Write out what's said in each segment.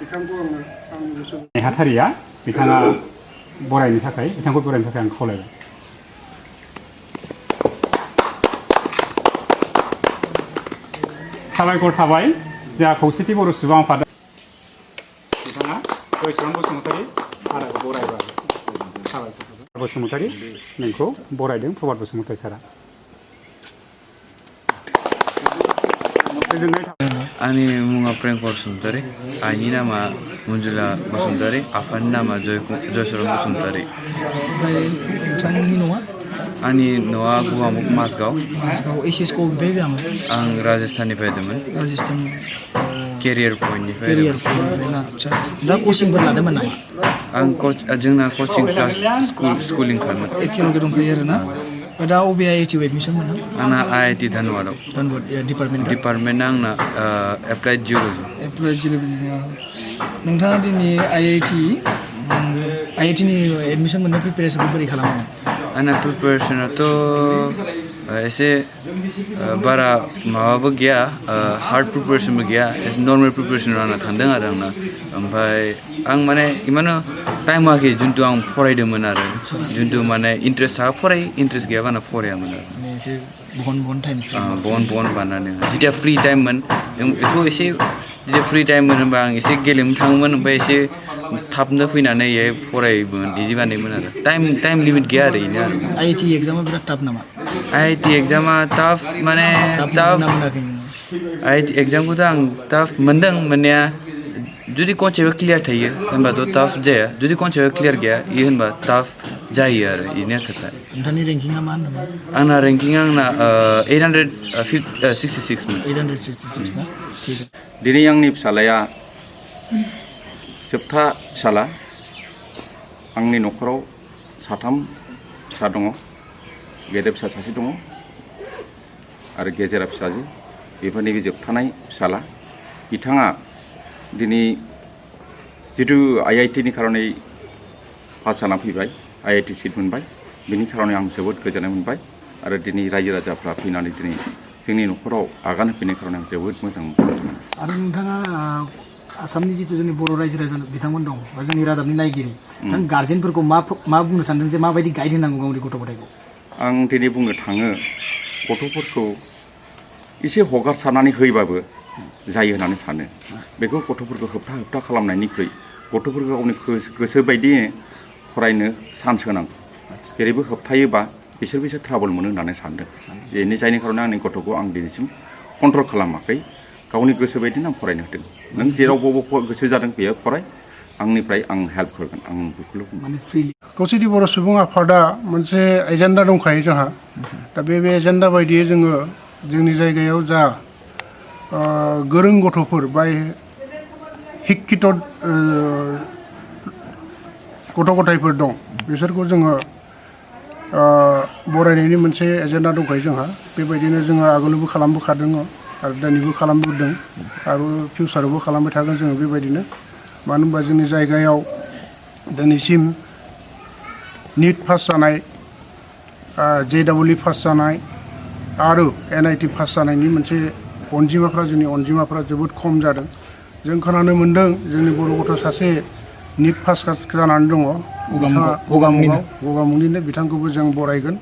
नेहाथारिया बिथाङा बरायनो थाखाय बिथांखौ बरायनो थाखाय आं खावलायबाय। साबायखर थाबाय जोंहा खौसेथि बर' सुबुं आफाद बिथाङा जयसिरां बसुमतारी आरो बरायबाय। साबायखर बसुमतारी नोंखौ बरायदों प्रभात बसुमतारी सारा। आंनि मुङा प्रेमकर बसुमतारी, आइनि नामा मन्जुला बसुमतारी, आफानि नामा जयसिरां बसुमतारी। नोंथांनि न'आ? आंनि न'आ गुवामुख माजगाव। एसएसखौ बबेनिफ्राय फैयामोन? आं राजस्थाननिफ्राय फैदोंमोन। राजस्थान केरियार पइन्टनिफ्राय। केरियार पइन्टनिफ्राय ना? आदसा दा कचिंफोर लादोंमोन नामा? जोंना कचिं क्लास स्कुलिं खालामोन। एखेलगे दंखायो आरो ना? दा अबे आइआइटिआव एडमिसन मोनदों? आंना आइआइटि धानबादाव। डिपार्टमेन्टआ आंना एप्लाइड जिअ'लजि। एप्लाइड जिअ'लजि। नोंथाङा दिनै आइआइटिनि एडमिसन मोननो प्रिपेरेसनखौ बोरै खालामो? आंना प्रिपेरेसनाथ' एसे बारा माबाबो गैया, हार्ड प्रिपेरेसनबो गैया, एसे नर्मेल प्रिपेरेसनाव आंना थांदों आरो आंना। ओमफ्राय आं माने इमान टाइम होआखै जिन्थु आं फरायदोंमोन आरो जिन्थु माने इन्ट्रेस्ट थाबा फरायो, इन्ट्रेस्ट गैयाबा आंना फरायामोन आरो। एसे बहन टाइम बहन बानायनानै जेथिया फ्रि टाइममोन बेखौ एसे जेथिया फ्रि टाइममोन होनबा आं एसे गेलेनो थाङोमोन, ओमफ्राय एसे थाबनो फैनानै फरायोमोन, बिदि बानायोमोन आरो टाइम लिमिट गैया आरो बेनो आरो। आइआइटि एग्जामा बिराद टाफ नामा? आइआइटि एग्जामा टाफ माने आइआइटि एग्जामखौथ' आं टाफ मोनदों मोननाया। जुदि कनसेप्टआ क्लियार थायो होनबाथ' टाफ जाया, जुदि कनसेप्टआ क्लियार गैया इयो होनबा टाफ जायो आरो बेनो खोथा। नोंथांनि रेंकिंआ मा होनदोंमोन? आंना रेंकिंआ 866मोन। 866 ना? थिग। दिनै आंनि फिसालाया जोबथा फिसाला। आंनि न'खराव साथाम फिसा दङ, गेदेर फिसा सासे दङ आरो गेजेरा फिसाजो, बेफोरनि बे जोबथानाय फिसाला। बिथाङा दिनै जिथु आइआइटिनि खारनै पास जाना फैबाय, आइआइटि सिट मोनबाय, बिनि खारनै आं जोबोद गोजोननाय मोनबाय आरो दिनै रायजो राजाफ्रा फैनानै दिनै जोंनि न'खराव आगान होफैनायनि खारनै आं जोबोद मोजां मोनदों। आरो नोंथाङा आसामनि जिथु जोंनि बर' रायजो राजा बिथांमोन दं बा जोंनि रादाबनि नायगिरि, गार्जेनफोरखौ मा बुंनो सानदों जे माबायदि गाइड होनांगौ गावनि गथ' गथायखौ? आं दिनै बुंनो थाङो गथ'फोरखौ एसे हगारसारनानै होयोबाबो जायो होननानै सानो। बेखौ गथ'फोरखौ होबथा खालामनायनिख्रुइ गथ'फोरखौ गावनि गोसो बायदि फरायनो चान्स होनांगौ। जेरैबो होबथायोबा बिसोरबो एसे ट्राबल मोनो होननानै सानदों। जायनि खार'नै आंनि गथ'खौ आं दिनैसिम कन्ट्रल खालामाखै, गावनि गोसो बायदिनो आं फरायनो होदों। नों जेराव गोसो जादों बेयाव फराय, आंनिफ्राय आं हेल्प होगोन, आं बेखौल' बुङो। खौसेथि बर' सुबुं आफादा मोनसे एजेन्डा दंखायो जोंहा। दा बे एजेन्डा बायदियै जोङो जोंनि जायगायाव जा गोरों गथ'फोर बा हिक्कित गथ' गथायफोर दं, बिसोरखौ जोङो बरायनायनि मोनसे एजेन्डा दंखायो जोंहा। बेबायदिनो जोङो आगोलावबो खालामबोखादों आरो दिनैबो खालामबोदों आरो फिउचारावबो खालामबाय थागोन जोङो बेबायदिनो। मानो होनबा जोंनि जायगायाव दिनैसिम निट पास जानाय, JEE पास जानाय आरो NIT पास जानायनि मोनसे जोंनि अनजिमाफ्रा जोबोद खम जादों। जों खोनानो मोन्दों जोंनि बर' गथ' सासे निट पास जानानै दङ, गगामुखनिनो, बिथांखौबो जों बरायगोन।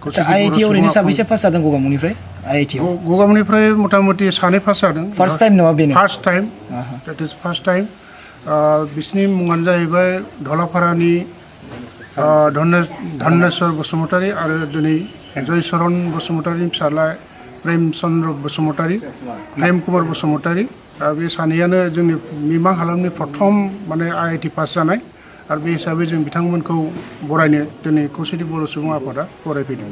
आइआइटि ओरैनो साबेसे पास जादों गगामुखनिफ्राय? गगामुखनिफ्राय मथा मथि सानै पास जादों। फार्स्ट टाइम नङा बेनो? फार्स्ट टाइम, देट इज फार्स्ट टाइम। बिसिनि मुङानो जाहैबाय धलापारानि धनेस्वर बसुमतारी आरो दिनै जयचरन बसुमतारीनि फिसाला प्रेम कुमार बसुमतारी। बे सानैयानो जोंनि मिमां हालामनि प्रथम आइआइटि पास जानाय आरो बे हिसाबै जों बिथांमोनखौ बरायनो दिनै खौसेथि बर' सुबुं आफादा बरायफैदों।